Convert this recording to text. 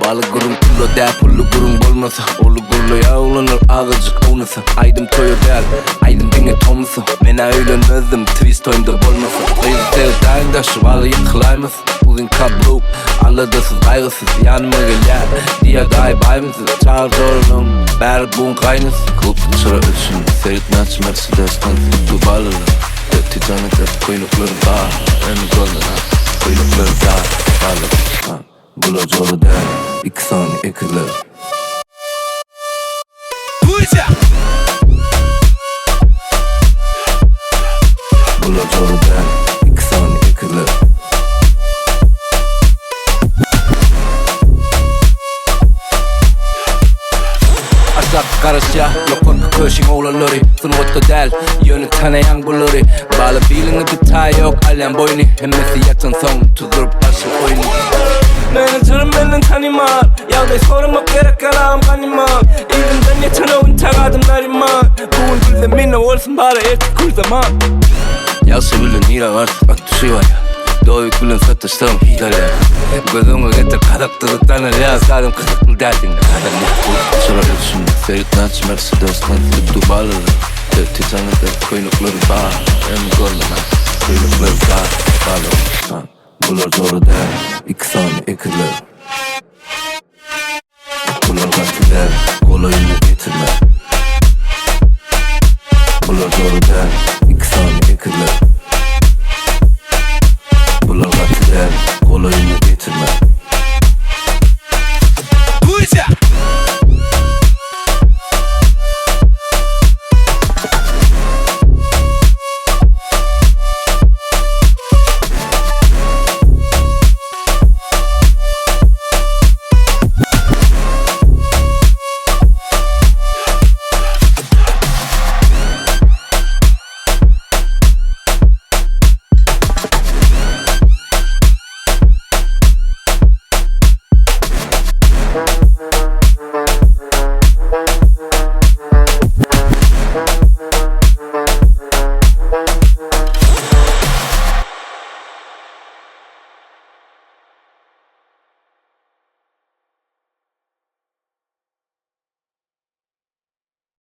Balı gurun pullo der pullu gurun bolmasa. Olu gurluya ulanır ağırcık oynasa. Aydım toyu der aydım dine tomsa. Mena öğlenmezdim twist oyunda bolmasa. Kıyız dev dağında şu balı yıkılaymasın. Uzun kablo alıdasız kaygısız. Yanıma gel diye dahi baymısız. Çağır zorunum beri bun kaynasın. Kulpun çıra ölçün Feritnaç Mercedes konfliktu balılı. Titanic hep kuyrukları dar. En golden kuyrukları dar. Balılı Bulacağlı der İki saniye ekizler. Djkuzzya Bulacağlı der İki saniye ekizler. Aşak karışya Lokorku köşin oğlanları Sınıfta del Yönü tanıyan bulları Bağlı bilini detay yok Alem boynu Hemmesi yatın son Tuzurup başı oyunu Menajerim benden tanımar Yağday sormak gerek yalan kanımar İlimden yeteneğin tek adımlarım var Bugün gülde minne olsun bari etik kul zaman Yağsı bilin hile var Bak düşü var ya Doğu gülün satıştığım hidale Gözümü getir kadaktırık tanır ya Sarım kızıklı derdin kadar ne Sıra ölçün Feritnaç Mercedes konfliktu balılı Titanic'te kuyrukları var En golden kuyrukları var Balılı Bular doğru der İki saniye ekizler. Bular kaçı der Kolayını getirme. Bular doğru der İki saniye ekizler. Bular kaçı der Kolayını getirme. Djkuzzya